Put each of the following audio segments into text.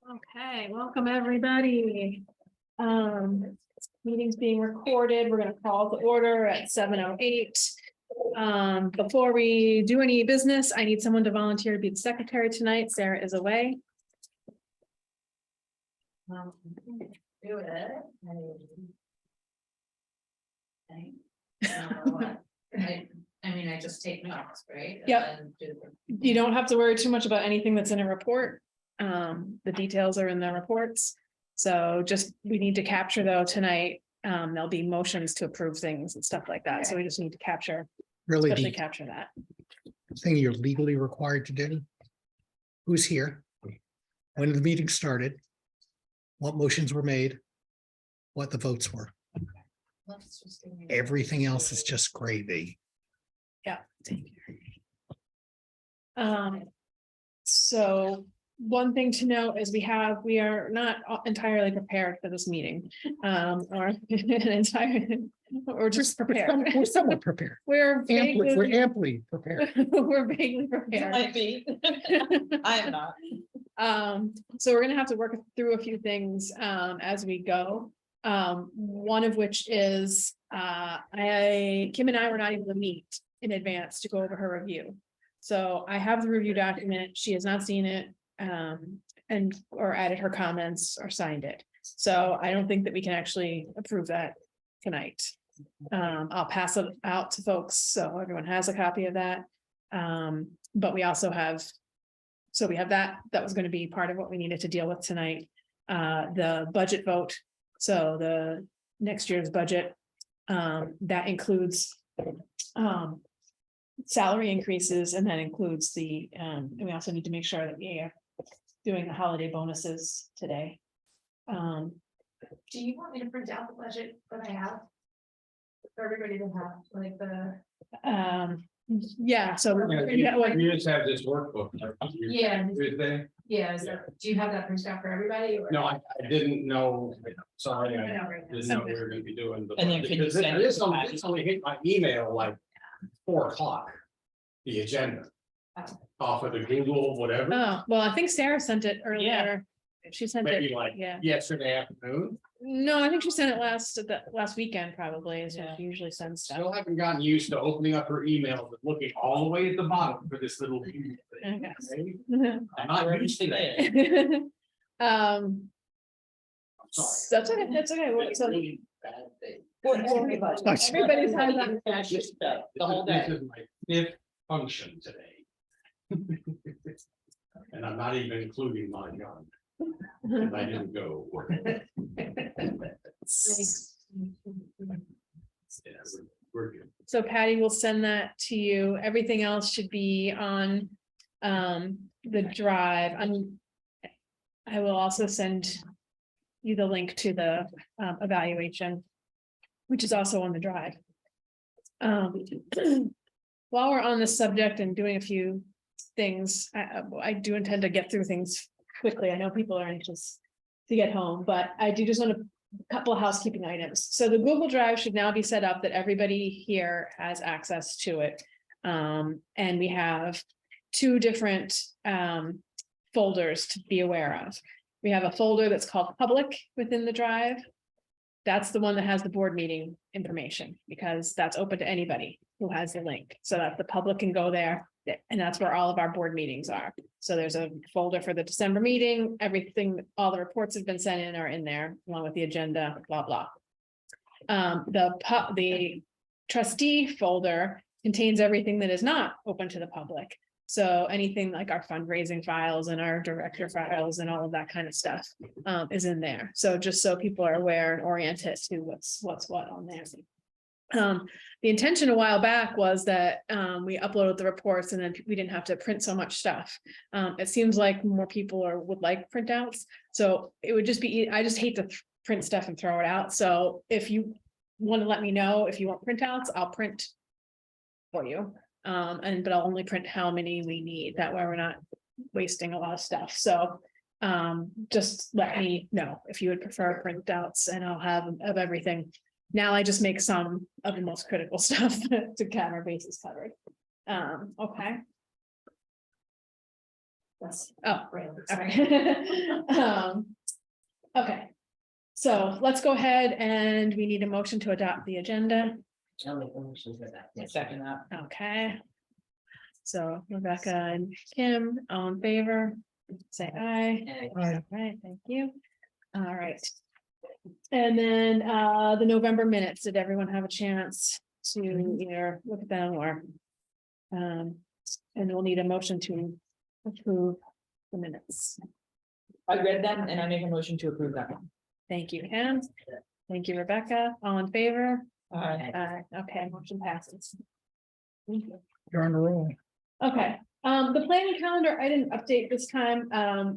Okay, welcome everybody. Meeting's being recorded. We're gonna call to order at 7:08. Before we do any business, I need someone to volunteer to be the secretary tonight. Sarah is away. Do it. I mean, I just take notes, right? Yep. And then do You don't have to worry too much about anything that's in a report. The details are in the reports. So just, we need to capture though tonight. There'll be motions to approve things and stuff like that. So we just need to capture, Really, especially the capture that. thing you're legally required to do. Who's here? When the meeting started? What motions were made? What the votes were. let's just give me- Everything else is just gravy. Yeah. So one thing to note is we are not entirely prepared for this meeting. Or or just prepared. We're somewhat prepared. We're We're vaguely, amply prepared. we're vaguely You prepared. might be. I am not. So we're gonna have to work through a few things as we go. One of which is Kim and I were not able to meet in advance to go over her review. So I have the review document. She has not seen it or added her comments or signed it. So I don't think that we can actually approve that tonight. I'll pass it out to folks so everyone has a copy of that. But we also have, so we have that was going to be part of what we needed to deal with tonight. The budget vote. So the next year's budget, that includes salary increases, and that includes the, and we also need to make sure that we are doing the holiday bonuses today. Do you want me to print out the budget that I have? For everybody to have, like Yeah, so You just have this workbook. Yeah. Tuesday? do you have that printed out for everybody? Or? No, I didn't know, sorry, I I know, right now. didn't know we were gonna be doing. the- And then can you because send this it back? only hit my email like 4 o'clock. The agenda. Off of the Google, whatever, Oh, well, I think Sarah sent it earlier. She sent maybe it, like yeah. yesterday afternoon. No, I think she sent it last weekend probably, is when she usually sends stuff. Still haven't gotten used to opening up her emails and looking all the way at the bottom for this little. thing. Okay. I'm not used to that. Um, Sorry. that's okay, that's okay. Well, so Really bad day. everybody's had that. That's just the whole This day. is my 5th function today. And I'm not even including my gun. And I didn't go. Yeah, we're good. So Patty will send that to you. Everything else should be on the drive. I will also send you the link to the evaluation, which is also on the drive. While we're on this subject and doing a few things, I do intend to get through things quickly. I know people are anxious to get home, but I do just want a couple of housekeeping items. So the Google Drive should now be set up that everybody here has access to it. And we have 2 different folders to be aware of. We have a folder that's called public within the drive. That's the one that has the board meeting information, because that's open to anybody who has the link, so that the public can go there. And that's where all of our board meetings are. So there's a folder for the December meeting, everything, all the reports have been sent in are in there, along with the agenda, blah, blah. The trustee folder contains everything that is not open to the public. So anything like our fundraising files and our director files and all of that kind of stuff is in there. So just so people are aware and oriented to what's what on there. The intention a while back was that we uploaded the reports and then we didn't have to print so much stuff. It seems like more people would like printouts. So it would just be, I just hate to print stuff and throw it out. So if you want to let me know if you want printouts, I'll print for you. But I'll only print how many we need. That way we're not wasting a lot of stuff. So just let me know if you would prefer printouts, and I'll have of everything. Now I just make some of the most critical stuff to have our bases covered. Okay. That's. Oh, right. okay. Okay, so let's go ahead and we need a motion to adopt the agenda. I'll make a motion for that. Second that. Okay. So Rebecca and Kim, all in favor, say aye. Aye. All right, thank you. All right. And then the November minutes, did everyone have a chance to either look at them or? And we'll need a motion to approve the minutes. I read them and I make a motion to approve them. Thank you, Anne. Thank you, Rebecca. All in favor? Aye. Okay, motion passes. You're on a roll. Okay, the planning calendar, I didn't update this time.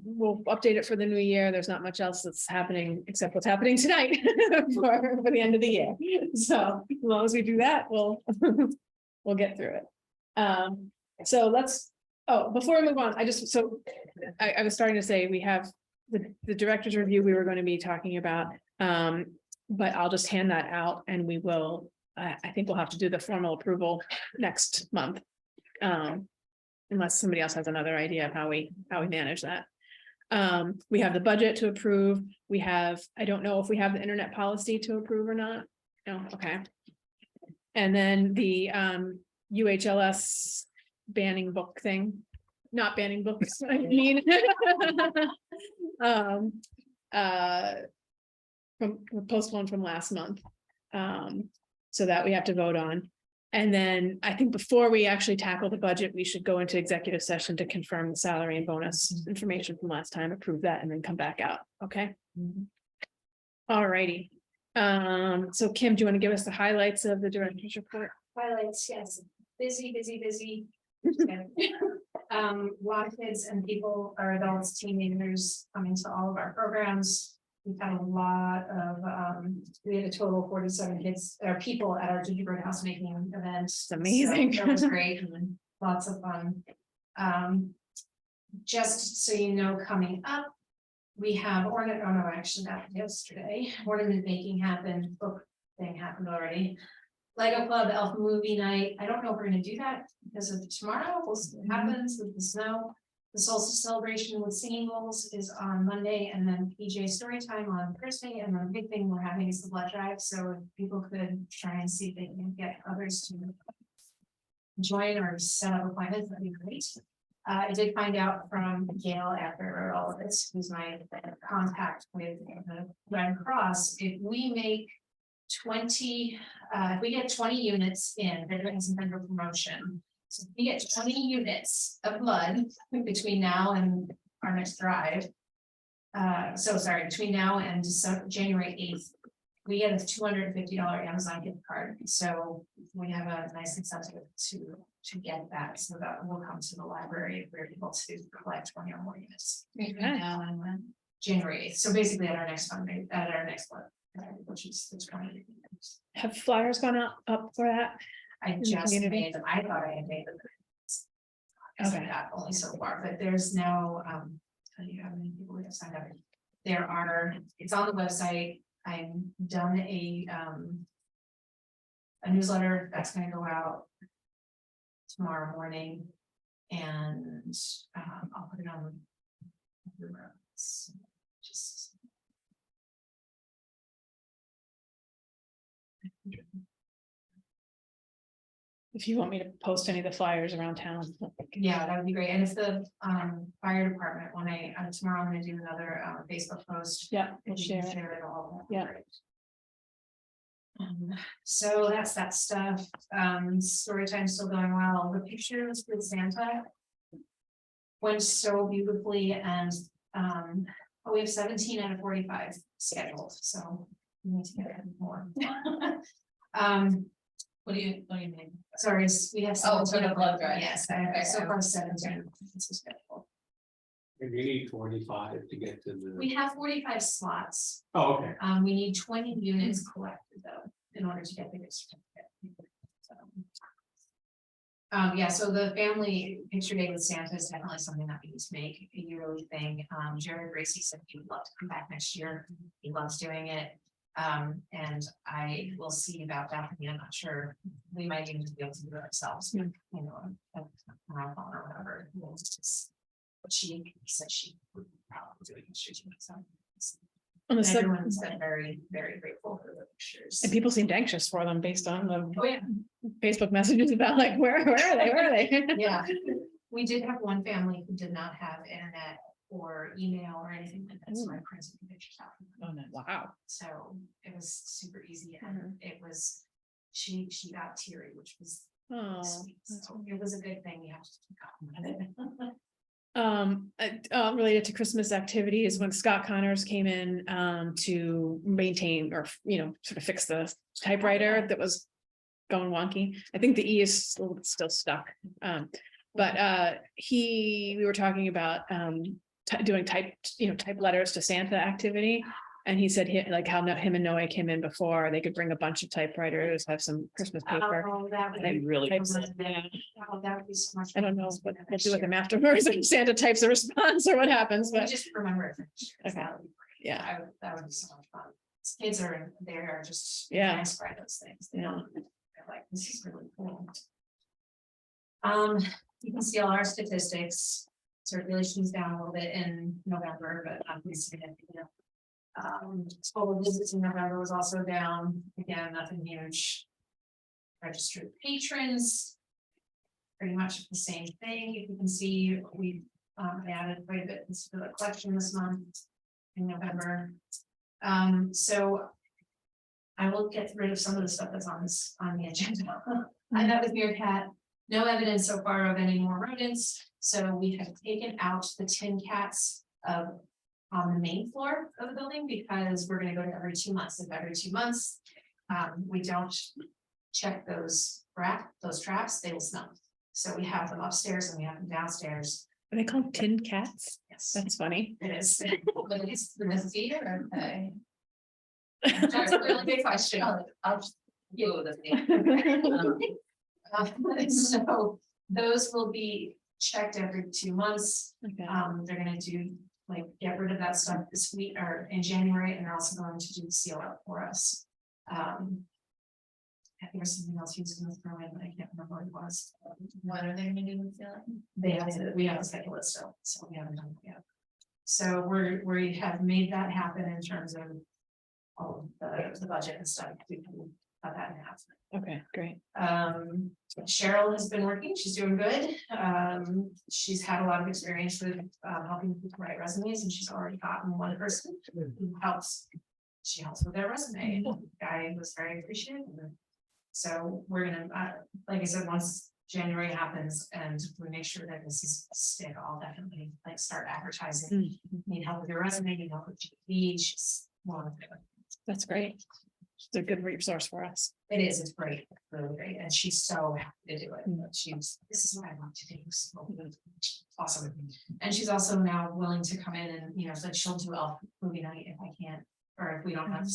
We'll update it for the new year. There's not much else that's happening except what's happening tonight for the end of the year. So as long as we do that, we'll get through it. So let's, before we move on, I was starting to say, we have the director's review we were going to be talking about. But I'll just hand that out and we will, I think we'll have to do the formal approval next month. Unless somebody else has another idea of how we manage that. We have the budget to approve. We have, I don't know if we have the internet policy to approve or not. No, okay. And then the UHLS banning book thing, not banning books, I mean. From postponed from last month. So that we have to vote on. And then I think before we actually tackle the budget, we should go into executive session to confirm the salary and bonus information from last time, approve that, and then come back out. Okay. All righty. So Kim, do you want to give us the highlights of the director's report? Highlights, yes, busy. A lot of kids and people, or adults, teenagers coming to all of our programs. We've had a lot of, we had a total of 47 kids or people at our gingerbread house making event. It's amazing. So that was great and lots of fun. Just so you know, coming up, we have actually that yesterday, ornament making happened, book thing happened already. Lego Club, Elf movie night. I don't know if we're gonna do that because of tomorrow. We'll see what happens with the snow. The solstice celebration with singing bowls is on Monday, and then PJ story time on Thursday. And the big thing we're having is the blood drive. So if people could try and see if they can get others to join or set up appointments, that'd be great. I did find out from Gail after I wrote all of this, who's my contact with the Red Cross, if we make 20, if we get 20 units in, they're doing some kind of promotion. So if we get 20 units of blood between now and our next drive. Between now and January 8th, we get a $250 Amazon gift card. So we have a nice incentive to get that, so that will come to the library if we're able to collect 20 or more units. Now and when January 8th. So basically at our next fundraiser, at our next blood, which is the 20. Have flyers gone up for that? I just made them. I thought I had made them. Okay. Got only so far, but there's now, tell you how many people we have signed up. There are, it's on the website. I've done a newsletter that's gonna go out tomorrow morning. And I'll put it on. Just. If you want me to post any of the flyers around town. Yeah, that would be great. And if the fire department, when tomorrow I'm gonna do another Facebook post. Yeah, we'll If you can share it. share it all. Yeah. So that's that stuff. Story time's still going well. The pictures with Santa went so beautifully, and we have 17 out of 45 scheduled, so we need to get more. What do you mean? Sorry, we have. Oh, 17 for the blood drive. Yes, I have so far 17. And you need 45 to get to the. We have 45 slots. Oh, okay. We need 20 units collected though, in order to get the gift certificate. So, yeah, so the family picture day with Santa is definitely something that we need to make a yearly thing. Jared Gracie said he would love to come back next year. He loves doing it. And I will see about that. I'm not sure. We might even be able to do it ourselves, you know, or whatever. We'll just But she said she would probably do it. So On the sub- everyone's been very, very grateful for the pictures. And people seemed anxious for them based on the Oh, yeah. Facebook messages about like, where are they? Where are they? Yeah, we did have one family who did not have internet or email or anything like that, so I printed the pictures out. Oh, nice. Wow. So it was super easy and it was, she got teary, which was Oh, sweet. So it was a good thing. You have to keep going with it. Related to Christmas activities, when Scott Connors came in, to maintain or, sort of fix the typewriter that was going wonky. I think the E is still stuck. But we were talking about, doing type letters to Santa activity. And he said how him and Noe came in before, they could bring a bunch of typewriters, have some Christmas paper. Oh, that would They be really type- cool. yeah. Oh, that would be so much. I don't know fun. what we'll do with them afterwards, if Santa types a response or what happens, We but just remember it. For next year, 'cause Okay. that would be great. yeah. That would be so much fun. Kids are, they're just. Yeah. Nice by those things. They Yeah. don't, they're like, this is really cool. You can see all our statistics. Circulation's down a little bit in November, but I'm significant. Total visits in November was also down, again, nothing huge. Registered patrons. Pretty much the same thing, if you can see, we added quite a bit to the collection this month in November. So I will get rid of some of the stuff that's on the agenda. I met with Meerkat, no evidence so far of any more rodents, so we have taken out the tin cats on the main floor of the building, because we're gonna go to every 2 months. If every 2 months, we don't check those traps, they will smell. So we have them upstairs and we have them downstairs. Are they called tin cats? Yes, That's funny. it is. But it's the mosquito, okay. That's a really good question. I'll just Google this name. So those will be checked every 2 months. Okay. They're gonna do, get rid of that stuff this week or in January, and they're also going to do the seal out for us. I think there's something else he was gonna throw in, but I can't remember what it was. What are they gonna do with that? We have to schedule it still, so we haven't done it yet. So we have made that happen in terms of all of the budget and stuff. We can have that happen. Okay, great. Cheryl has been working, she's doing good. She's had a lot of experience with helping people write resumes, and she's already gotten one person who helps. She helps with their resume, and the guy was very appreciative. So we're gonna, like I said, once January happens and we make sure that this is stick, I'll definitely start advertising. Need help with your resume, need help with GP, she's one of them. That's great. It's a good resource for us. It is, it's great, really great, and she's so happy to do it. This is what I want to do, so awesome. And she's also now willing to come in and, so she'll do elf movie night if I can't, or if we don't have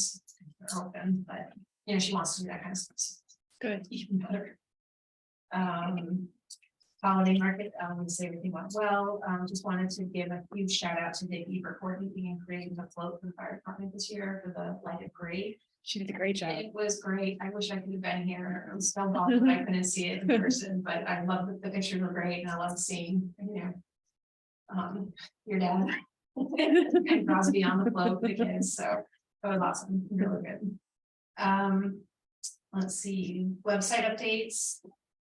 open, but, she wants to do that kind of stuff. Good. Even better. Holiday market, we say everything went well. Just wanted to give a huge shout out to Vicky for coordinating and creating the float for the fire department this year for the lighted parade. She did a great job. It was great. I wish I could have been here. I'm so bummed that I couldn't see it in person, but I love that the pictures were great and I love seeing, your dad. And Crosby on the float with the kids, so that was awesome, really good. Let's see, website updates.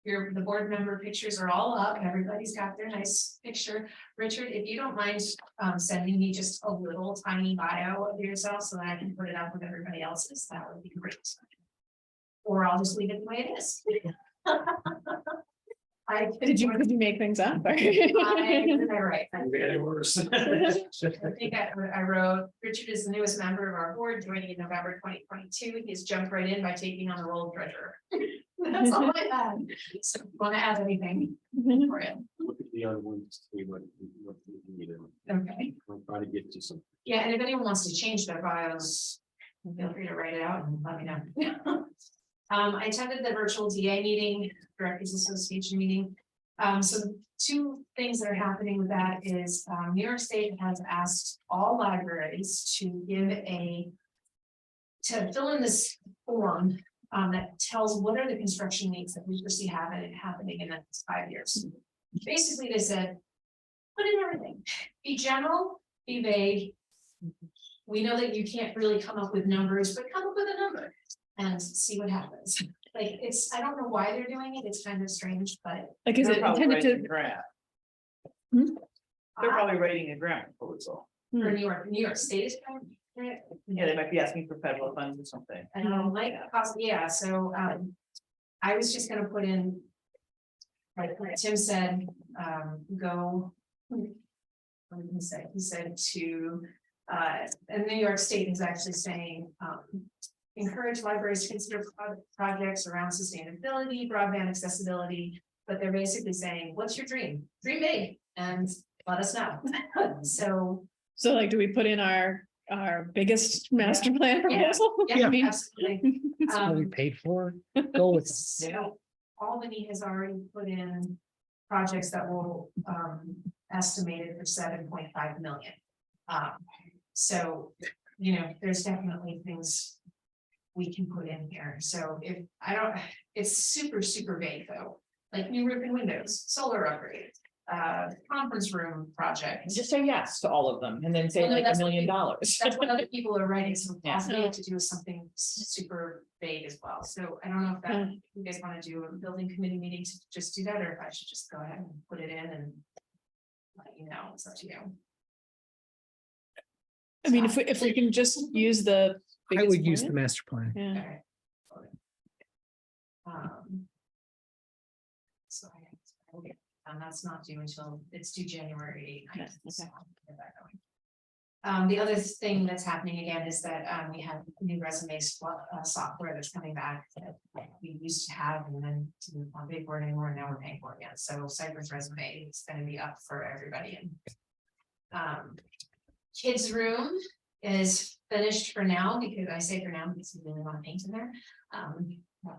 The board member pictures are all up. Everybody's got their nice picture. Richard, if you don't mind sending me just a little tiny bio of yourself so that I can put it up with everybody else's, that would be great. Or I'll just leave it the way it is. Did you make things up? Right. Very worse. I think I wrote, Richard is the newest member of our board, joining in November 2022. He's jumped right in by taking on the role of treasurer. That's all I had. So want to add anything for it? Look at the other ones, see what we need. Okay. I'll try to get to some. Yeah, and if anyone wants to change their bios, feel free to write it out and let me know. I attended the virtual DA meeting, Directors Association meeting. So 2 things that are happening with that is New York State has asked all libraries to fill in this form that tells what are the construction needs that we foresee happening in the next 5 years. Basically, they said, Put in everything, be general, be vague. We know that you can't really come up with numbers, but come up with a number and see what happens. Like, I don't know why they're doing it, it's kind of strange, but. Like, is They're it probably intended writing a to? grant. Hmm? They're probably writing a grant proposal. For New York State is kind of. Yeah, they might be asking for federal funds or something. I don't like, yeah, so, I was just gonna put in. Like Tim said, go. What did he say? He said to, and New York State is actually saying, encourage libraries to consider projects around sustainability, broadband accessibility. But they're basically saying, what's your dream? Dream big and let us know. So. So like, do we put in our biggest master plan proposal? Yeah, I mean, absolutely. It's what we paid for. Go with. So Albany has already put in projects that will estimated for 7.5 million. So, there's definitely things we can put in here. So if I don't, it's super, super vague though, like new roof and windows, solar upgrade, conference room project. Just say yes to all of them and then say Well, no, like $1 that's what million. That's what other people are writing, so Yeah. possibly to do with something super vague as well. So I don't know if that, you guys want to do a building committee meeting to just do that, or if I should just go ahead and put it in and let you know, it's up to you. I mean, if we can just use the. I biggest would use the plan. master plan. Yeah, Okay. So and that's not due until, it's due January 8th. Okay, so okay. I'll get that going. The other thing that's happening again is that we have new resume software that's coming back that we used to have and then didn't want to pay for it anymore, and now we're paying for it again. So Cypress resume is going to be up for everybody. And kids room is finished for now, because I say for now because we really want to paint in there. That'll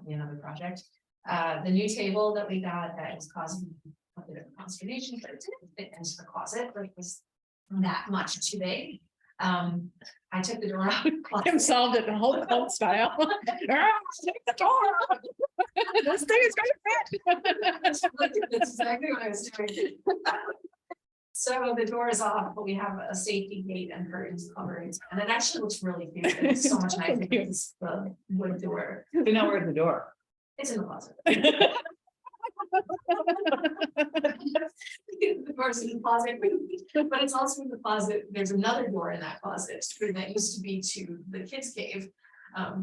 be another project. The new table that we got that is causing a bit of consternation, but it didn't fit into the closet, but it was that much too big. I took the door out. Tim solved it in whole cult style. Ah, take the door out. This thing is gonna fit. That's exactly what I was doing. So the door is off, but we have a safety gate and curtains covered, and it actually looks really cute. It's so much nicer Cute. because the wood door. So now where's the door? It's in the closet. The door's in the closet, but it's also in the closet. There's another door in that closet that used to be to the kids' cave.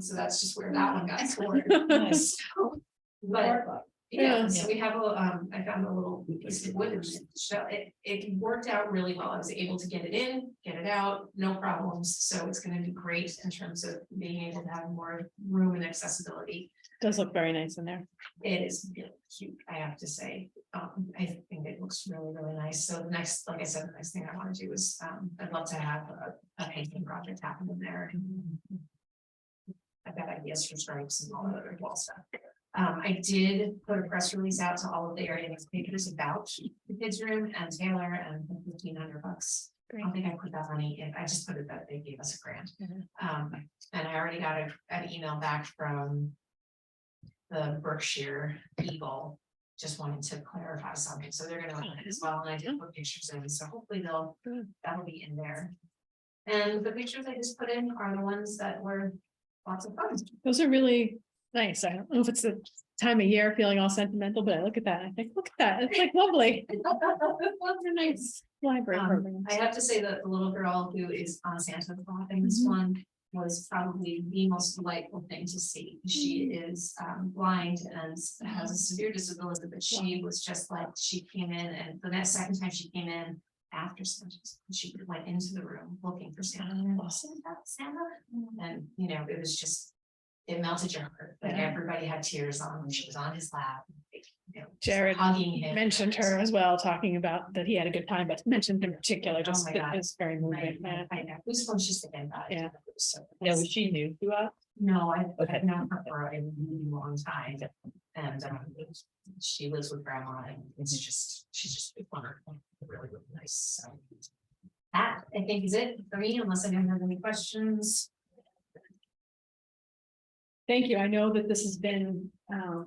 So that's just where that one got stored. Nice. So, but yeah, Yeah. so we have a, I found a little piece of wood, so it worked out really well. I was able to get it in, get it out, no problems. So it's gonna be great in terms of being able to have more room and accessibility. Does look very nice in there. It is really cute, I have to say. I think it looks really, really nice. So the next, like I said, the next thing I want to do is, I'd love to have a painting project happen in there. I've got ideas for stripes and all that other wall stuff. I did put a press release out to all of the area newspapers about the kids' room and Taylor, and $1,500. I don't think I put that money in. I just put it that they gave us a grant. And I already got an email back from the Berkshire Eagle, just wanting to clarify something. So they're gonna look at it as well. And I did put pictures in, so hopefully that'll be in there. And the pictures I just put in are the ones that were lots of fun. Those are really nice. I don't know if it's the time of year feeling all sentimental, but I look at that and I think, look at that. It's like lovely. What a nice library program. I have to say that the little girl who is on Santa Claus in this one was probably the most delightful thing to see. She is blind and has a severe disability, but she was just like, she came in, and the next second time she came in after Santa, she went into the room looking for Santa. Santa, and it was just, it melted your heart. Like everybody had tears on when she was on his lap. Jared hugging him. mentioned her as well, talking about that he had a good time, but mentioned in particular, just my that God. is very moving. Yeah. I know. This one's just again about it. Yeah. So, Yeah, was she new to us? no, Okay. I've known her for a really long time, and she lives with grandma, and it's just, she's just wonderful, really, really nice. So that, I think, is it for me, unless anyone has any questions. Thank you. I know that this has been an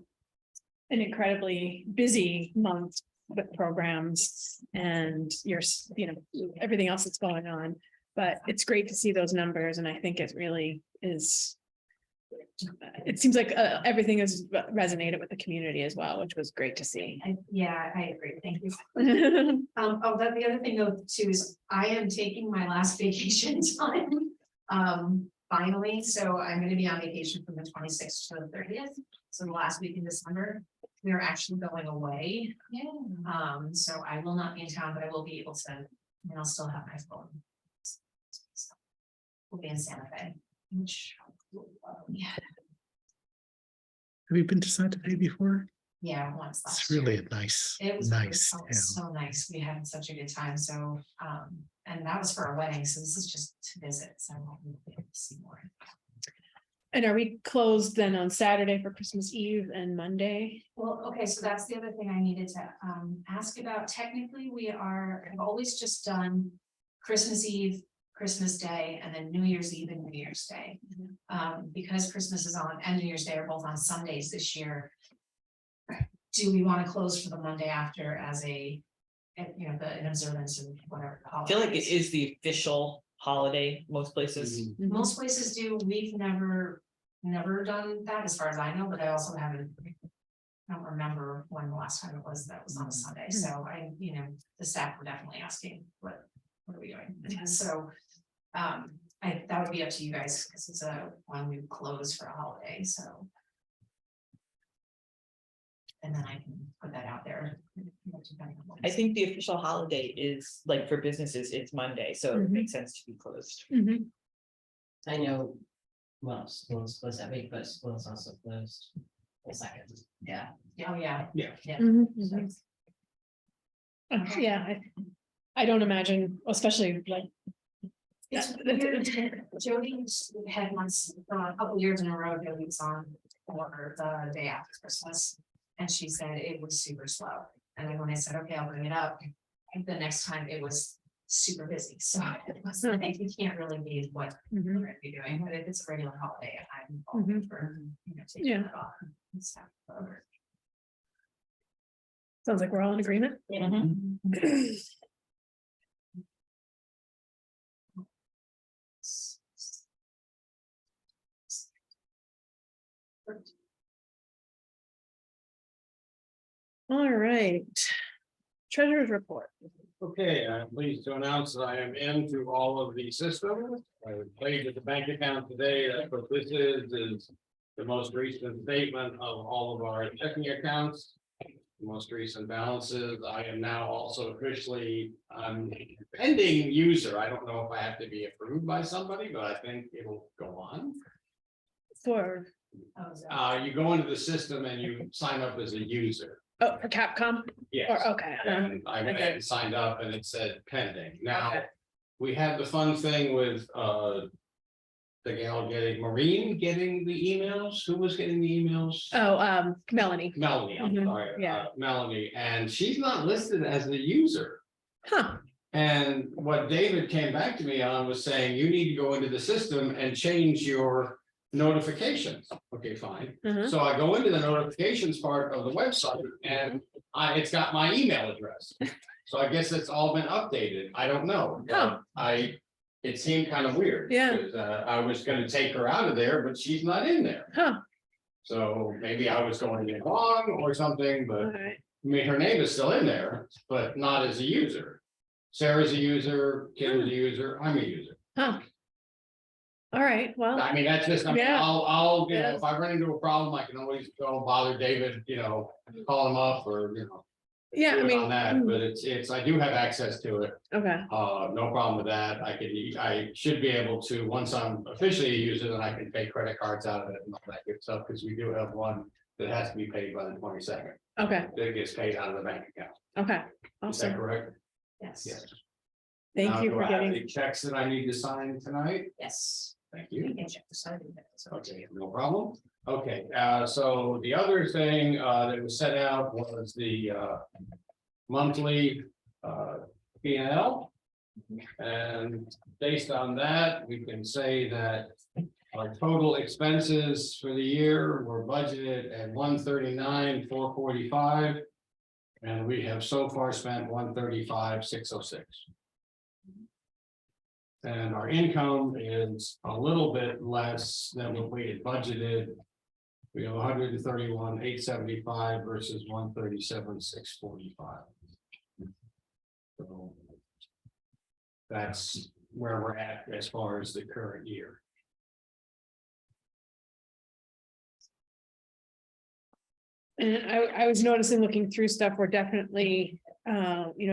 incredibly busy month with programs and everything else that's going on. But it's great to see those numbers, and I think it really is. It seems like everything has resonated with the community as well, which was great to see. Yeah, I agree. Thank you. The other thing though too is I am taking my last vacation time. Finally, so I'm gonna be on vacation from the 26th to the 30th. So the last week in December, we are actually going away. Yeah. So I will not be in town, but I will be able to, and I'll still have my phone. So we'll be in Santa Fe, which, yeah, Have you been to Santa Fe before? yeah, once last It's year. really a nice, It was nice so- town. so nice. We had such a good time. So, and that was for a wedding. So this is just to visit. So we'll be able to see more. And are we closed then on Saturday for Christmas Eve and Monday? Well, okay, so that's the other thing I needed to ask about. Technically, I've always just done Christmas Eve, Christmas Day, and then New Year's Eve and New Year's Day. Because Christmas is on and New Year's Day are both on Sundays this year. Do we want to close for the Monday after as an observance of whatever? I feel like it is the official holiday, most places. Most places do. We've never done that as far as I know, but I also haven't. I don't remember when the last time it was that was on a Sunday. So the staff were definitely asking, what are we doing? So that would be up to you guys because it's when we close for a holiday, so. And then I can put that out there. I think the official holiday is like for businesses, it's Monday, so it Mhm. makes sense to be closed. Mhm. I know, well, school's closed that week, but school's also closed the second. Yeah. Oh, yeah. Yeah. Mhm, mhm. Yeah, I don't imagine, especially like. It's that- weird. Jody had once, a couple years in a row, Jody was on for the day after Christmas. And she said it was super slow. And then when I said, okay, I'll bring it up, the next time it was super busy. So it was like, you can't really gauge what we're Mhm. gonna be doing, but if it's a regular holiday, I'm all good for, taking Yeah. it off and stuff. Sounds like we're all in agreement. All right. Treasurer's report. Okay, I'm pleased to announce that I am into all of the systems. I played with the bank account today. That's what this is the most recent statement of all of our checking accounts. The most recent balances. I am now also officially pending user. I don't know if I have to be approved by somebody, but I think it'll go on. For, You go into the system and you sign up as a user. for Capcom, Yes. or, okay. And I went ahead and signed up and it said pending. Now, we had the fun thing with the gal Maureen getting the emails. Who was getting the emails? Oh, Melanie, Melanie, I'm Mhm, sorry, yeah. Melanie, and she's not listed as the user. huh, And what David came back to me on was saying, you need to go into the system and change your notifications. Okay, fine. mhm. So I go into the notifications part of the website and it's got my email address. So I guess it's all been updated. I don't know. Oh. It seemed kind of weird. Yeah. Because I was gonna take her out of there, but she's not in there. Huh, So maybe I was going in wrong or something, all but right, I mean, her name is still in there, but not as a user. Sarah's a user, Kim's a user, I'm a user. huh. All right, well, I mean, that's just, I mean, Yeah. I'll, Yeah. if I run into a problem, I can always go bother David, call him up or, yeah, I do it mean. on that, but it's, I do have access to it. Okay, No problem with that. I should be able to, once I'm officially a user, then I can pay credit cards out of it and all that good stuff, because we do have one that has to be paid by the 22nd. okay, That gets paid out of the bank account. okay, Is that awesome, correct? Yes. Yes. thank Now, you do for I have getting, the checks that I need to sign tonight? Yes. Thank You you. can check the side of it, so. Okay, no problem. Okay, so the other thing that was set out was the monthly P&L. And based on that, we can say that our total expenses for the year were budgeted at 139,445. And we have so far spent 135,606. And our income is a little bit less than what we had budgeted. We have 131,875 versus 137,645. So that's where we're at as far as the current year. And I was noticing, looking through stuff, we're definitely,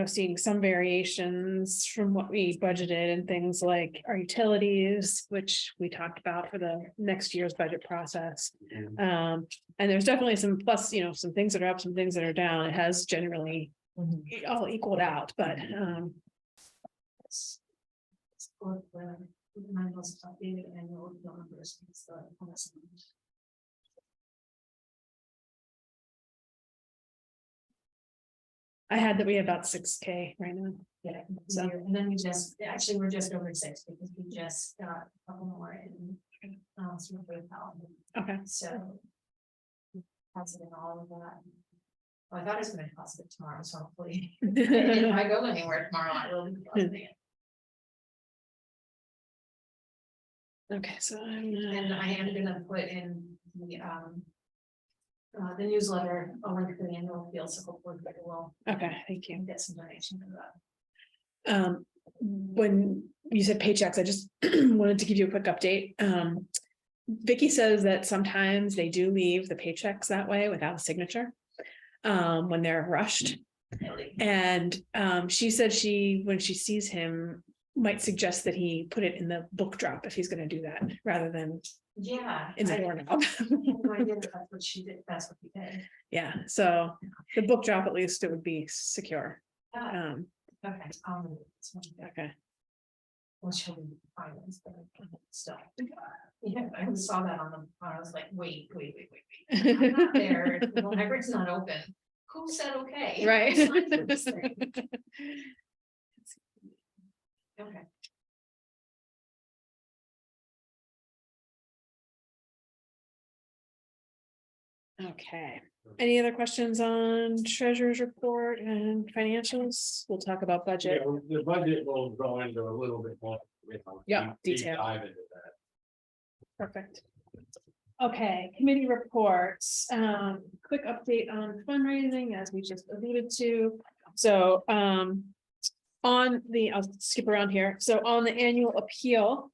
seeing some variations from what we budgeted and things like our utilities, which we talked about for the next year's budget process. And there's definitely some plus, some things that are up, some things that are down. It has generally all equaled out, but, My most updated annual numbers. It's the honest numbers. I had that we had about 6K right now. Yeah, So- and then we just, actually, we're just over 6 because we just got a couple more in. Some of the pound, Okay. so. Positive all of that. Well, I thought it was gonna be positive tomorrow, so hopefully, if I go anywhere tomorrow, I will be positive. Okay, so And I am gonna put in the newsletter, a link to the annual field, so hopefully we will okay, thank you. get some donation for that. When you said paychecks, I just wanted to give you a quick update. Vicky says that sometimes they do leave the paychecks that way without a signature. When they're rushed. And she said when she sees him, might suggest that he put it in the book drop if he's gonna do that, rather than Yeah. in the I doorknob. have no idea that that's what she did, that's what we did. Yeah, so the book drop, at least it would be secure. Okay, it's one thing. Okay. Well, she'll be finance, but still. Yeah, I saw that on the, I was like, wait. I'm not there, the library's not open. Who said okay? Right. Who signed for this thing? Okay. Okay, any other questions on treasurer's report and financials? We'll talk about Yeah, budget. the budget will go into a little bit more. Yeah, deep detail. dive into that. Perfect. Okay, committee reports, quick update on fundraising, as we just alluded to. So, on the, I'll skip around here. So on the annual appeal,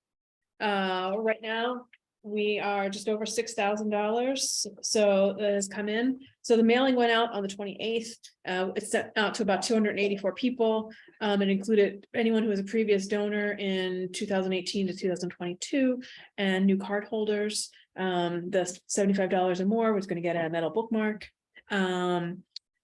right now, we are just over $6,000. So that has come in. So the mailing went out on the 28th. It's sent out to about 284 people. It included anyone who was a previous donor in 2018 to 2022 and new card holders. The $75 or more was going to get a metal bookmark.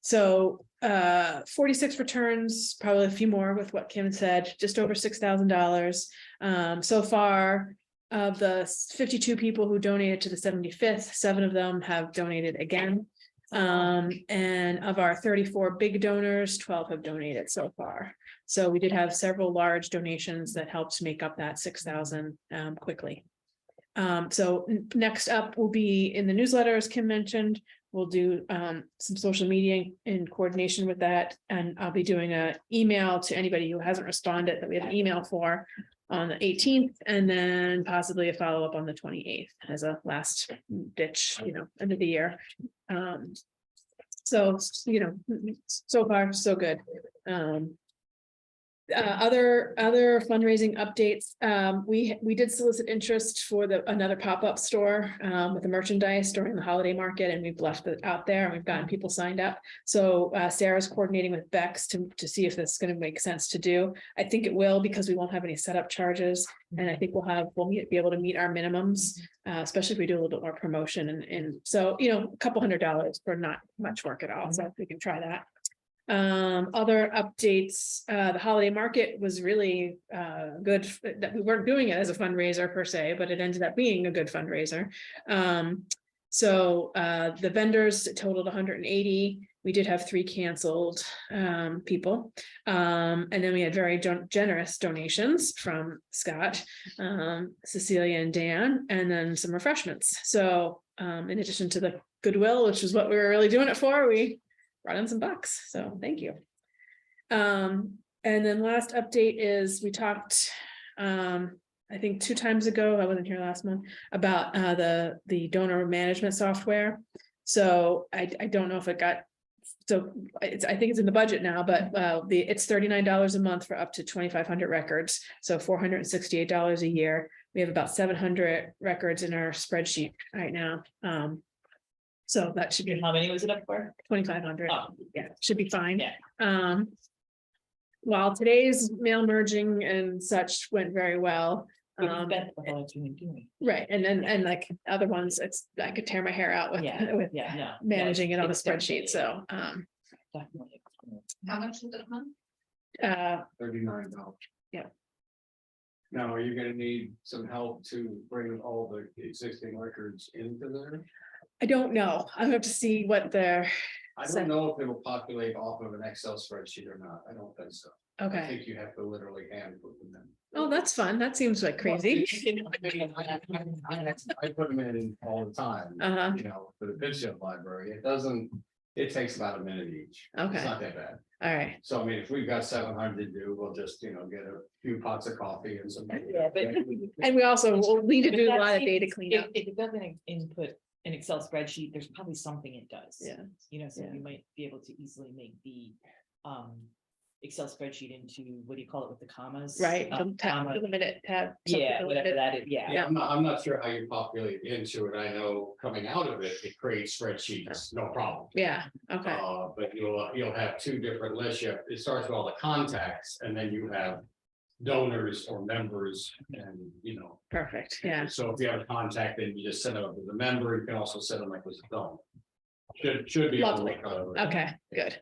So 46 returns, probably a few more with what Kim said, just over $6,000. So far, of the 52 people who donated to the 75th, 7 of them have donated again. And of our 34 big donors, 12 have donated so far. So we did have several large donations that helped make up that 6,000 quickly. So next up will be in the newsletter, as Kim mentioned. We'll do some social media in coordination with that. And I'll be doing an email to anybody who hasn't responded that we have an email for on the 18th, and then possibly a follow-up on the 28th as a last ditch, end of the year. So, so far, so good. Other fundraising updates, we did solicit interest for another pop-up store with the merchandise during the holiday market, and we've left it out there and we've gotten people signed up. So Sarah's coordinating with Bex to see if this is going to make sense to do. I think it will, because we won't have any setup charges, and I think we'll be able to meet our minimums, especially if we do a little bit more promotion, and so a couple $100 for not much work at all. So we can try that. Other updates, the holiday market was really good, that we weren't doing it as a fundraiser per se, but it ended up being a good fundraiser. So the vendors totaled 180. We did have 3 canceled people. And then we had very generous donations from Scott, Cecilia and Dan, and then some refreshments. So in addition to the goodwill, which is what we were really doing it for, we brought in some bucks, so thank you. And then last update is we talked, I think 2 times ago, I wasn't here last month, about the donor management software. So I don't know if it got, so I think it's in the budget now, but it's $39 a month for up to 2,500 records, so $468 a year. We have about 700 records in our spreadsheet right now. So that should be How many was it up for? 2,500. Oh, Yeah, should be fine. Yeah. While today's mail merging and such went very well. But that's the whole thing doing. Right, and like other ones, it's, I could tear my hair out with Yeah, with yeah, no. managing it on a it's spreadsheet, definitely- so definitely. How much was it a month? $39. Yeah. Now, are you gonna need some help to bring all the existing records into there? I don't know, I have to see what they're, I So- don't know if it'll populate off of an Excel spreadsheet or not. I don't think so. I okay. think you have to literally hand put them in. Oh, that's fun, that seems like crazy. I put them in all the time, Uh-huh, you know, for the Pittsfield Library. It takes about a minute each. Okay. It's not that bad. all right, So I mean, if we've got 700 to do, we'll just, you know, get a few pots of coffee and some. Yeah, but- and we also will need to But do a that's lot of it. data cleanup. If it doesn't input an Excel spreadsheet, there's probably something it does. Yeah. You know, so Yeah. you might be able to easily make the Excel spreadsheet into, what do you call it with the commas? Right, Comma. limit it, tab. Yeah, something whatever limited. that is, yeah. Yeah, I'm not sure how you populate into it. I know coming out of it, it creates spreadsheets, no problem. Yeah, okay, But you'll have 2 different lists. It starts with all the contacts and then you have donors or members and, you know. perfect, yeah, So if you have a contact, then you just set them up as a member. You can also set them up as a donor. Should be. able to Lovely. work out of it. okay, good.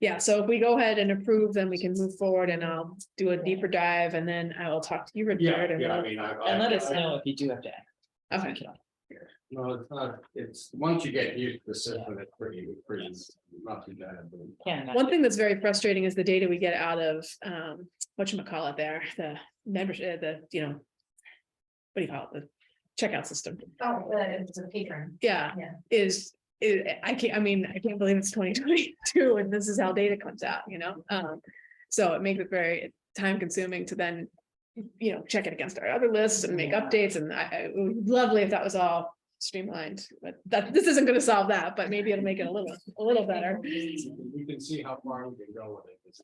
Yeah, so if we go ahead and approve, then we can move forward and I'll do a deeper dive and then I will talk to you, Richard. Yeah, and yeah, I we'll- mean, And let us know if you do have to add. Okay, No, it's not, once you get used to the system, it's pretty, not too bad. but- one thing that's very frustrating is the data we get out of, whatchamacallit there, the membership, you know. What do you call it, the checkout system, Oh, it's a patron. yeah, Yeah. I can't believe it's 2022 and this is how data comes out, you know, so it makes it very time consuming to then. You know, check it against our other lists and make updates, and it would be lovely if that was all streamlined, but this isn't gonna solve that, but maybe it'll make it a little better. We can see how far we can go with it.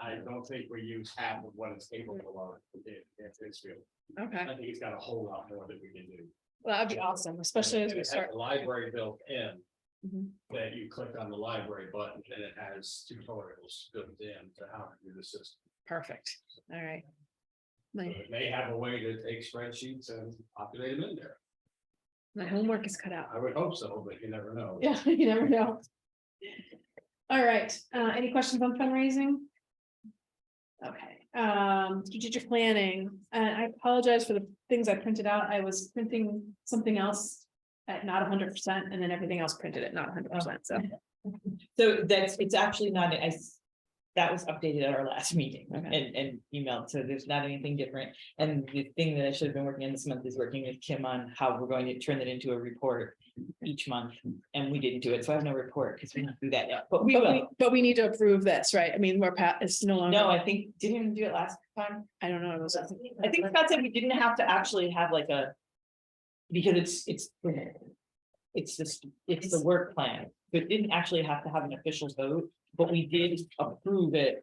I don't think we use half of what it's capable of. In Pittsfield. Okay, I think it's got a whole lot more that we can do. well, that'd be awesome, especially as And we it has start. the library built in. Mhm. That you click on the library button and it has tutorials built in to how to do the system. Perfect, all right. So My, it may have a way to take spreadsheets and populate them in there. my homework is cut out. I would hope so, but you never know. Yeah, you never know. All right, any questions on fundraising? Okay, strategic planning, I apologize for the things I printed out, I was printing something else. At not 100%, and then everything else printed at not 100%, so, So it's actually not, that was updated at our last meeting Okay. and emailed, so there's not anything different. And the thing that I should have been working on this month is working with Kim on how we're going to turn that into a report each month. And we didn't do it, so I have no report because we didn't do that yet, but we will. but we need to approve this, right, I mean, it's no longer. No, I think, didn't we do it last time? I don't know, it was, I think Scott said we didn't have to actually have like a. Because it's the work plan, but it didn't actually have to have an official vote, but we did approve it.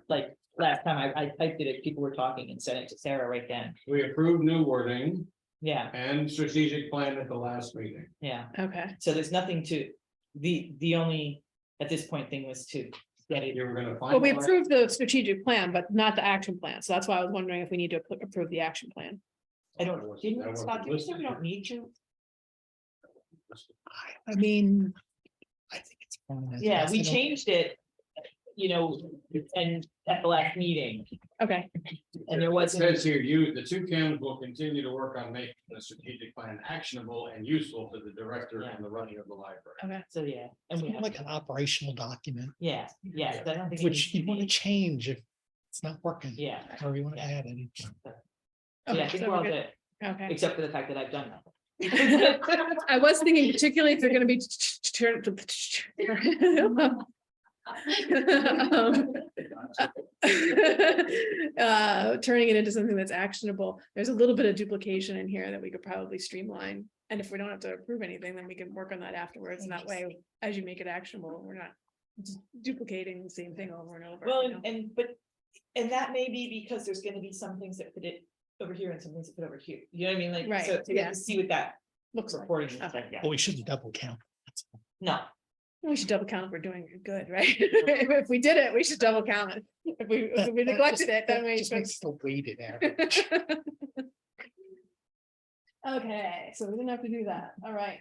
Like last time I typed it, people were talking and sent it to Sarah right then, We approved new wording yeah, and strategic plan at the last meeting. yeah, okay, so there's nothing to, the only, at this point thing was to get it. You were gonna find. well, we approved the strategic plan, but not the action plan, so that's why I was wondering if we need to approve the action plan. I don't, That didn't wasn't Scott, did you say we listed don't need to? I mean. I think it's. Yeah, we changed it, you know, and at the last meeting, Okay, and there It wasn't. says here, the 2 Kims will continue to work on making the strategic plan actionable and useful to the director and the running of the library. okay, So, yeah, and we have, Like an operational document, yeah, yeah, I don't think. it which needs to you want to be- change if it's not working. Yeah, Or you want to Yeah. add anything. yeah, I think so we're all we're good, okay. except for the fact that I've done nothing. I was thinking particularly if they're gonna be Turning it into something that's actionable. There's a little bit of duplication in here that we could probably streamline. And if we don't have to approve anything, then we can work on that afterwards. And that way, as you make it actionable, we're not just duplicating the same thing over and over. Well, you know? and that may be because there's gonna be some things that fit it over here and some things that fit over here. You know what I mean? Like, Right, so to yeah. see what that Looks like. reporting looks like, yeah. Well, we shouldn't double count. No, We should double count if we're doing it good, right? If we did it, we should double count it. If we neglected it, then we Just should. makes the weighted average. Okay, so we didn't have to do that. All right.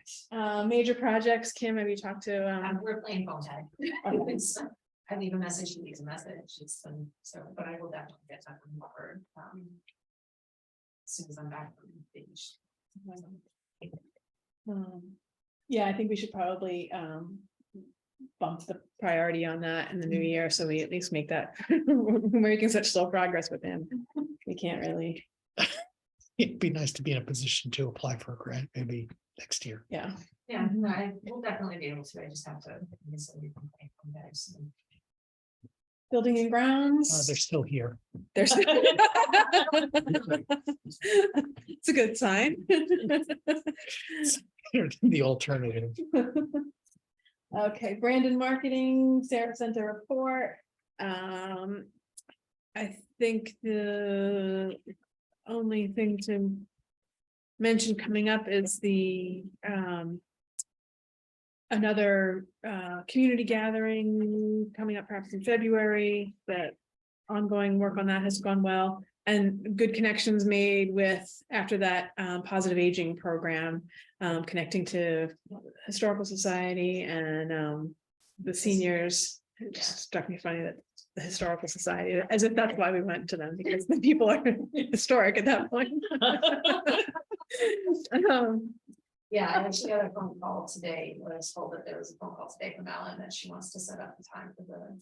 Major projects, Kim, have you talked to, We're playing phone tag. I leave a message, she leaves a message, so, but I will definitely get that from her. As soon as I'm back from the beach. yeah, I think we should probably, bump the priority on that in the new year, so we at least make that, we're making such slow progress with him. We can't really, It'd be nice to be in a position to apply for a grant maybe next year. yeah. Yeah, no, I will definitely be able to, I just have to. Building and grounds. They're still here. There's. It's a good sign. They're the alternative. Okay, Brandon Marketing, Sarah sent a report. I think the only thing to mention coming up is the another community gathering coming up perhaps in February. That ongoing work on that has gone well, and good connections made with after that positive aging program, connecting to Historical Society and the seniors. It just struck me funny that the Historical Society, as if that's why we went to them, because the people are historic at that point. Yeah, I actually got a phone call today, I was told that there was a phone call today from Ellen that she wants to set up the time for the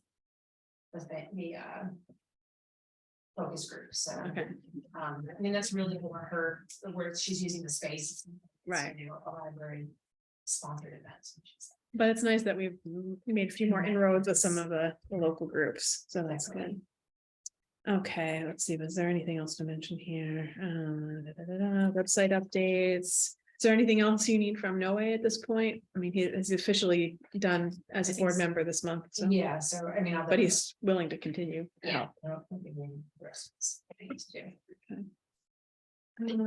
focus group, so. Okay. I mean, that's really for her, the words she's using the space. Right. You know, a library sponsored events. But it's nice that we've made a few more inroads with some of the local groups, so that's good. Okay, let's see, was there anything else to mention here? Website updates. Is there anything else you need from Noe at this point? I mean, he is officially done as a board member this month, so, Yeah, so I mean. but he's willing to continue. Yeah. I don't think we need the rest of things to do.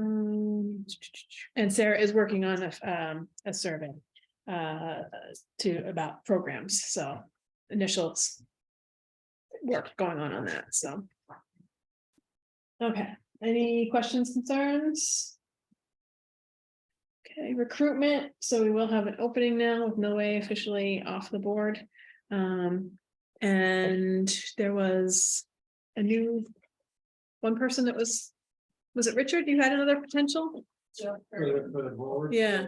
And Sarah is working on a survey about programs, so initial work going on that, so. Okay, any questions, concerns? Okay, recruitment, so we will have an opening now with Noe officially off the board. And there was a new one person that was it Richard? You had another potential? So, For the board. Yeah.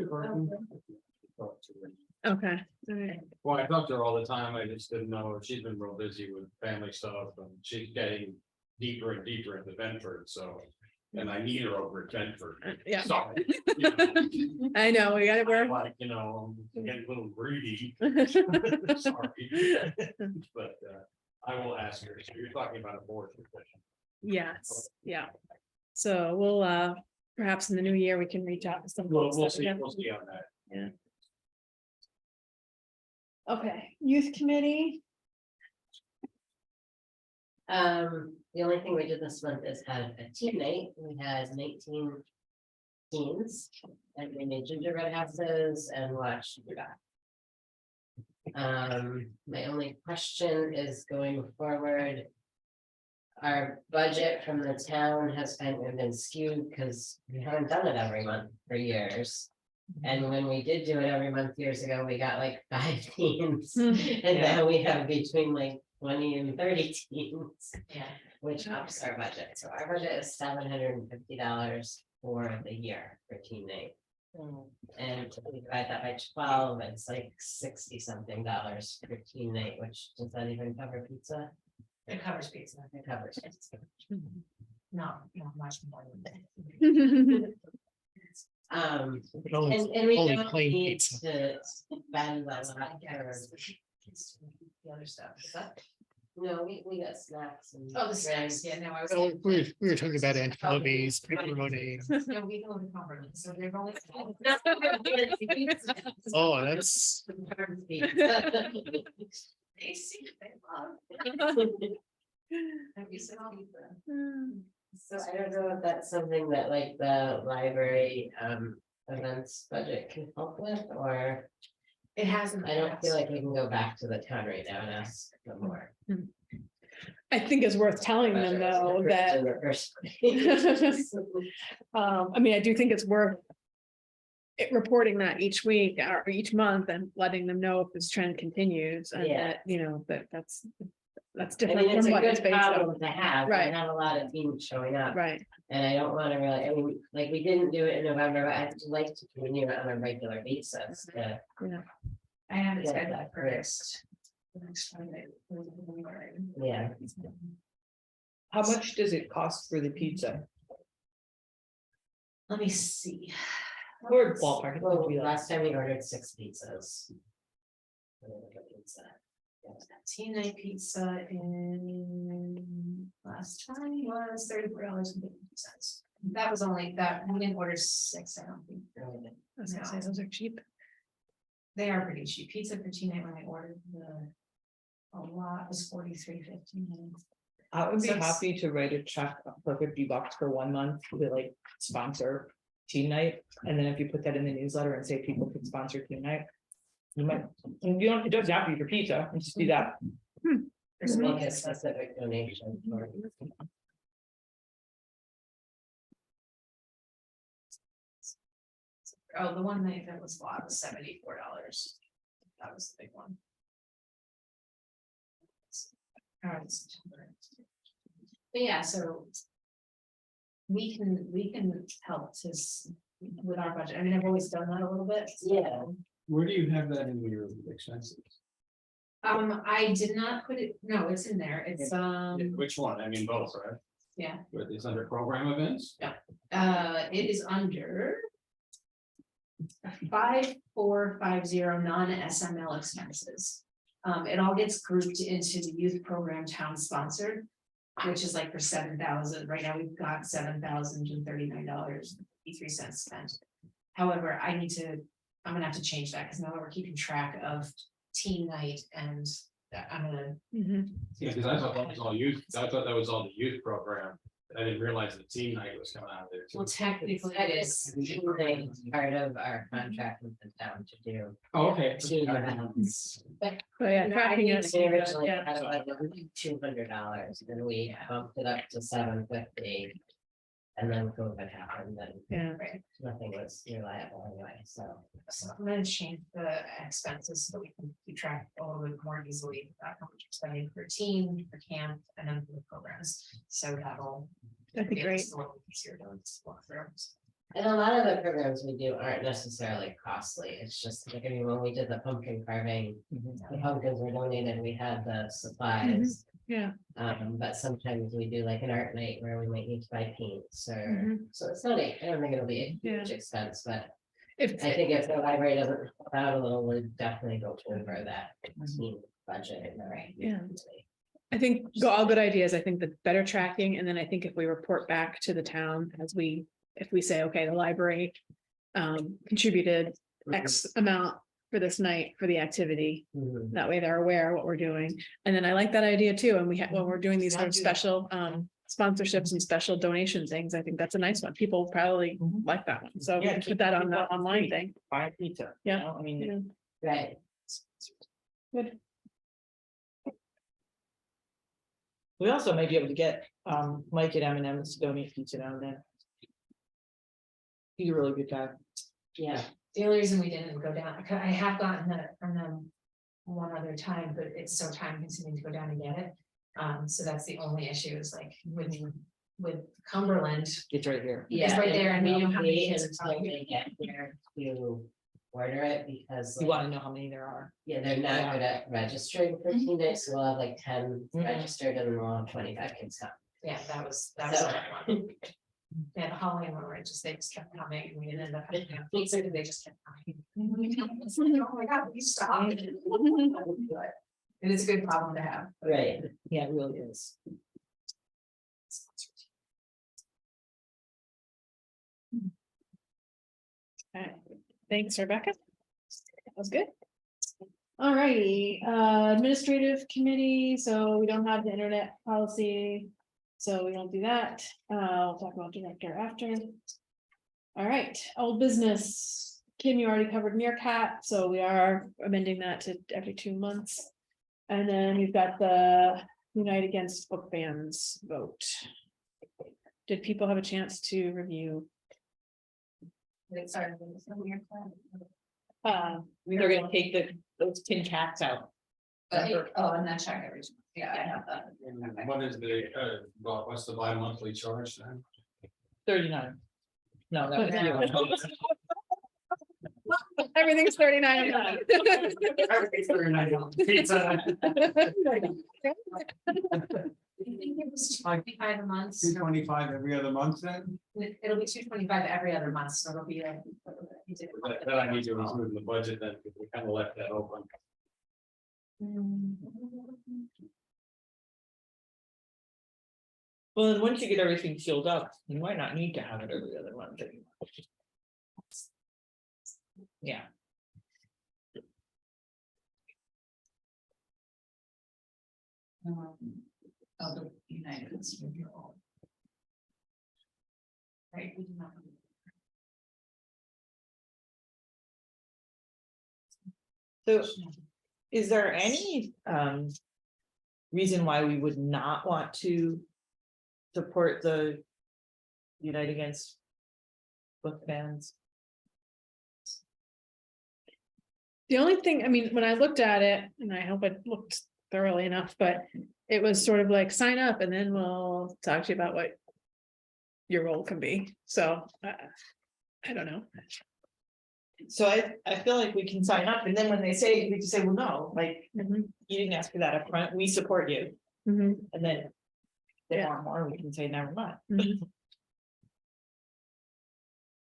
Okay, all right. Well, I talk to her all the time. I just didn't know, she's been real busy with family stuff and she's getting deeper and deeper into Bedford, so. And I need her over at Bedford. Yeah. So, you know, I know, we got it, we're. like, you know, I'm getting a little greedy. Sorry. But I will ask her. So you're talking about a board position. Yes, yeah. So we'll perhaps in the new year, we can reach out to some. folks We'll that we see, have. we'll see on that. Okay, youth committee, The only thing we did this month is had a team night. We had 19 teens. And we made gingerbread houses and watched. My only question is going forward. Our budget from the town has kind of been skewed because we haven't done it every month for years. And when we did do it every month years ago, we got like 5 teams. And now we have between like 20 and 30 teams. Yeah. Which ups our budget. So our budget is $750 for the year for team night. And we divide that by 12, it's like $60-something for team night, which does that even cover pizza? It covers pizza. It covers pizza. Not much more than that. But only And we only don't plain need pizza. to spend a lot for the other stuff, is that? No, we got snacks and. Oh, the snacks, yeah, no, I was. Oh, we were talking about anchovies, pepperoni. No, we go to Cumberland, so they're only. Oh, that's, They see, they love. Have you seen all the- So I don't know if that's something that like the library events budget can help with, or It hasn't. I don't feel like we can go back to the town right now and ask for more. I think it's worth telling them though that, In the first place. I mean, I do think it's worth. Reporting that each week or each month and letting them know if this trend continues and Yeah. that, you know, that's I different mean, it's from a what it's good based on. problem to have, Right. I have a lot of teams showing up. Right, And I don't wanna really, I mean, like, we didn't do it in November, but I'd like to continue it on a regular basis. I have it Yeah, scheduled that's for correct. next Friday. Yeah, How much does it cost for the pizza? Let me see. Or ballpark? it well, would be like- last time we ordered 6 pizzas. Pizza. Teen night pizza in last time was $34.50. That was only that, we didn't order 6, I don't think. I was gonna say, those are cheap. They are pretty cheap. Pizza for teen night when I ordered a lot was $43.50. I would be So it's- happy to write a check for $50 for 1 month to like sponsor teen night. And then if you put that in the newsletter and say people could sponsor teen night. You might, and you don't, it doesn't have to be for pizza, and just do that. Just make a specific donation for. Oh, the one night that was bought was $74. That was the big one. Alright, September. But yeah, so. We can help to with our budget. I mean, I've always done that a little bit. Yeah. Where do you have that in your expenses? I did not put it, no, it's in there. It's Which one? I mean, both, right? yeah, But it's under program events? it is under. 5450 non-SML expenses. It all gets grouped into the youth program town sponsored. Which is like for 7,000, right now we've got $7,039.53 spent. However, I'm gonna have to change that, because now we're keeping track of teen night and I'm gonna. Mhm. Yeah, because I thought that was all youth, I thought that was all the youth program. I didn't realize the team night was coming out of there too. Well, technically it is. It's part of our contract with the town to do. Oh, okay. Teen events. But yeah, tracking it. We originally Yeah. had it like $200, and we bumped it up to $750. And then COVID happened, and Yeah, nothing was reliable anyway, so. So I'm gonna change the expenses so we can keep track a little bit more easily about how much we're spending for teen, for camp, and then for the programs. So that'll. that'd be make great. this a little easier to walk through. And a lot of the programs we do aren't necessarily costly, it's just like, I mean, when we did the pumpkin carving, the pumpkins were donated, we had the supplies. Yeah. But sometimes we do like an art night where we might need to buy paints or, Mhm. so it's not, I don't think it'll be a Yeah. huge expense, but If, I think if the library doesn't help out a little, we'll definitely go over that team budget in the right. Yeah. I think all good ideas. I think the better tracking, and then I think if we report back to the town if we say, okay, the library. Contributed X amount for this night for the activity. Mhm. That way they're aware of what we're doing. And then I like that idea too. And when we're doing these sort of Yeah. special sponsorships and special donation things, I think that's a nice one. People probably Mhm. like that one. So we Yeah, can keep put that on people the up to online speed. thing. Buy a pizza. Yeah. You know, I mean, Yeah. Right, Good. we also may be able to get Mike at M&M's to donate pizza down there. He's a really good guy. yeah, The only reason we didn't go down, I have gotten that from them one other time, but it's so time consuming to go down and get it. So that's the only issue is like with Cumberland, It's right here. yeah. right there, and we don't have any wait kids until talking. they get here to order it, because. You like, want to know how many there are. yeah, they're not good at registering for teen days, so we'll have like 10 Mhm. registered and we'll have 25 kids come. Yeah, that was So- that one. Yeah, the Halloween one, where they just kept coming, and we didn't end up having a pizza, they just kept coming. Oh my God, you stop. It is a good problem to have. Right. Yeah, it really is. Okay. Thanks, Rebecca. That was good. All righty, administrative committee, so we don't have the internet policy. So we don't do that. We'll talk about director after. All right, old business. Kim, you already covered Meerkat, so we are amending that to every 2 months. And then we've got the Unite Against Book Bans vote. Did people have a chance to review? It's sorry, it's a weird plan. They're gonna take those tin cats out. But, oh, and then check every, yeah, I have that. And what is the, what's the bi-monthly charge then? 39. No, that was you. Everything's 39. Pizza. I think it was 225 a month. 225 every other month then? It'll be 225 every other month, so it'll be like. That I need to include in the budget then, because we kind of left that open. Well, and once you get everything sealed up, you might not need to have it every other month anymore. Yeah. Of the United States. Right, we do not. So is there any reason why we would not want to support the Unite Against Book Bans? The only thing, I mean, when I looked at it, and I hope it looked thoroughly enough, but it was sort of like sign up and then we'll talk to you about what your role can be. So I don't know. So I feel like we can sign up and then when they say, we can say, well, no, like, you didn't ask for that up front. We support you. Mhm. And then if they Yeah. want more, we can say never mind.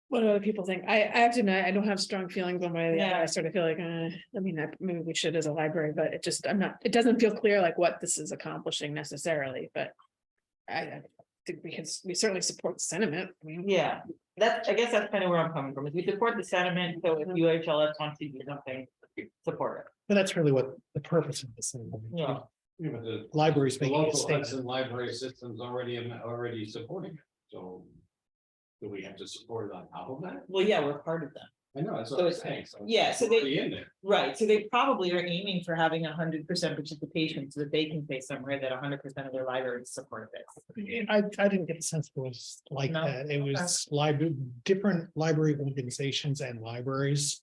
What do other people think? I have to admit, I don't have strong feelings one way or the other. Yeah. I sort of feel like, I mean, maybe we should as a library, but it just, it doesn't feel clear like what this is accomplishing necessarily, but I think we certainly support the sentiment. I mean, Yeah, I guess that's kind of where I'm coming from, is we support the sentiment, so if UHLS wants to do something, support But that's really what the purpose of this is. it. Yeah, Yeah, but the Libraries the making a local statement. Hudson library system's already supporting it, so. Do we have to support it on top of that? well, yeah, we're part of them, I know, that's So what I'm it's- saying. yeah, so it's they- already in there. right, so they probably are aiming for having 100% participation, so that they can say somewhere that 100% of their libraries support this. I didn't get the sense it was like No? that. It was different library organizations and libraries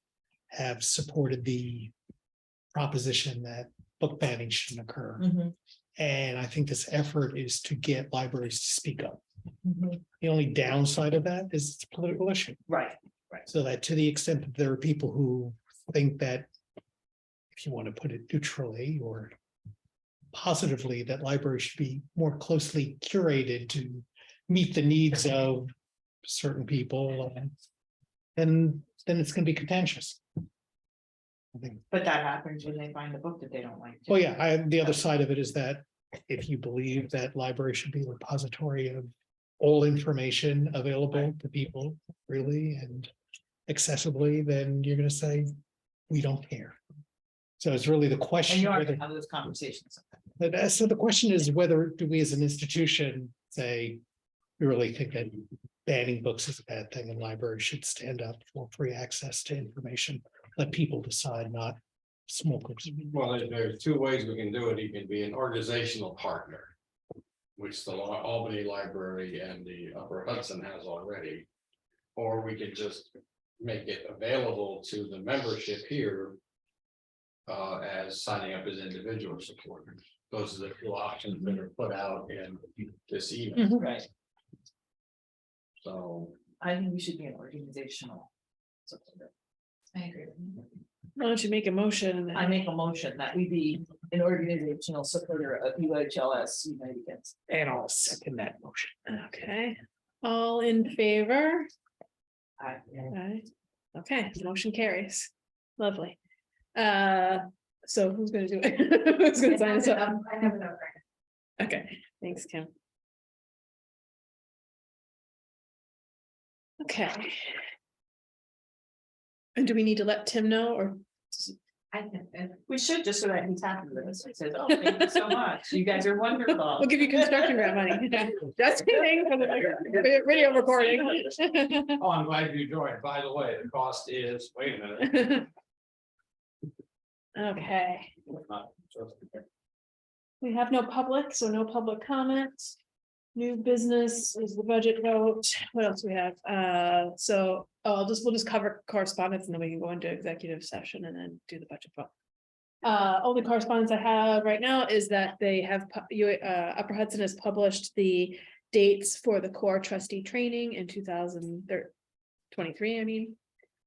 have supported the proposition that book banning shouldn't occur. Mhm, And I think this effort is to get libraries to speak up. mhm. The only downside of that is it's a political issue. Right, So that to the extent that there are people who think that, if you want to put it neutrally or positively, that libraries should be more closely curated to meet the needs of certain people, then it's going to be contentious. I think, but that happens when they find a book that they don't like. well, yeah, the other side of it is that if you believe that library should be a repository of all information available to people freely and accessibly, then you're gonna say, we don't care. So it's really the And question. you are whether- gonna have those conversations. So the question is whether do we as an institution say, we really think that banning books is a bad thing and libraries should stand up for free access to information. Let people decide, not small groups. Well, there's two ways we can do it. You can be an organizational partner. Which the Albany Library and the Upper Hudson has already. Or we could just make it available to the membership here. As signing up as individual supporters. Those are the two options that are put out in this email, Mhm. Right, so. I think we should be an organizational. supporter. I agree with you. Why don't you make a motion? and then- I make a motion that we be an organizational supporter of UHLS Unite Against. And I'll second that motion. Okay, all in favor? I- Aye. Okay, the motion carries. Lovely. So who's gonna do it? Who's gonna sign us up? I have it over. Okay, thanks, Kim. Okay. And do we need to let Tim know or? I think that. We should, just so that he's happy with us. He says, oh, thank you so much. You guys are wonderful. We'll give you construction grant money. Just kidding for the video recording. Oh, I'm glad you joined. By the way, the cost is, wait a minute. Okay, Not just- we have no public, so no public comments. New business is the budget vote. What else we have? So we'll just cover correspondence and then we can go into executive session and then do the budget vote. Only correspondence I have right now is that they have, Upper Hudson has published the dates for the core trustee training in 2023, I mean.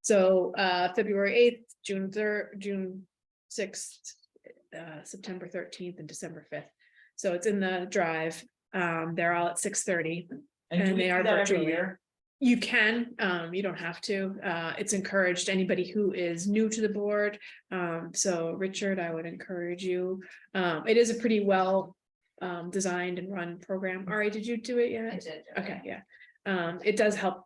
So February 8th, June 3rd, June 6th, September 13th and December 5th. So it's in the drive. They're all at 6:30. And do And we they do are that virtual. every year? You can, you don't have to. It's encouraged anybody who is new to the board. So Richard, I would encourage you. It is a pretty well designed and run program. Ari, did you do it I yet? did. Okay, yeah. It does help.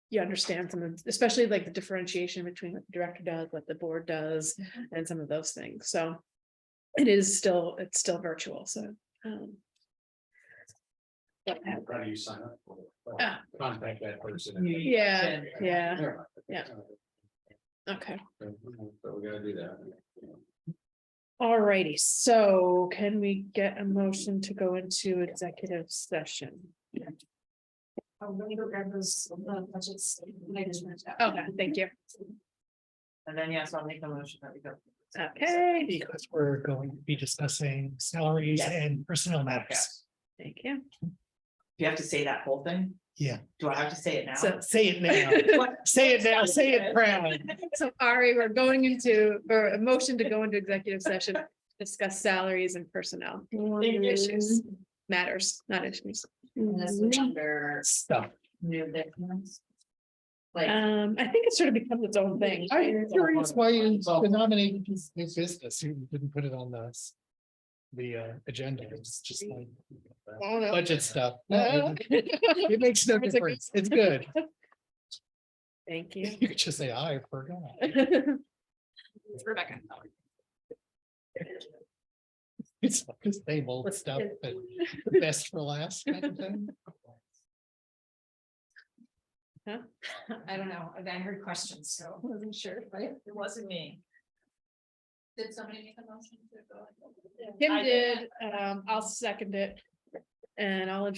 You understand some of, especially like the differentiation between what the director does, what the board does, and some of those things. So it's still virtual, so. How do you sign up for it? Ah. Contact that person. Yeah, yeah, Yeah. okay. So we gotta do that. Alrighty, so can we get a motion to go into executive session? I'm gonna go grab those budgets. Management. Okay, thank you. And then, yes, I'll make a motion that we go. Okay, Because we're going to be discussing salaries Yes. and personnel matters. thank you. Do you have to say that whole thing? Yeah, Do I have to say it now? So, say it now. Say it now, say it proud. so Ari, we're going into, or a motion to go into executive session, discuss salaries and personnel. Issues. Matters, not issues. And this is under Stuff. new business. Like, I think it's sort of become its own thing. I'm curious why you nominated this new business, you didn't put it on the agenda, it's just like Oh, no. budget stuff. Oh. It makes no It's a good- difference, it's good. Thank you. You could just say, I forgot. it's Rebecca. It's the same old stuff, but the best for last kind of thing. I don't know, I heard questions, so I wasn't sure, right? It wasn't me. Did somebody make a motion to go? Kim I did. did, I'll second it. And I'll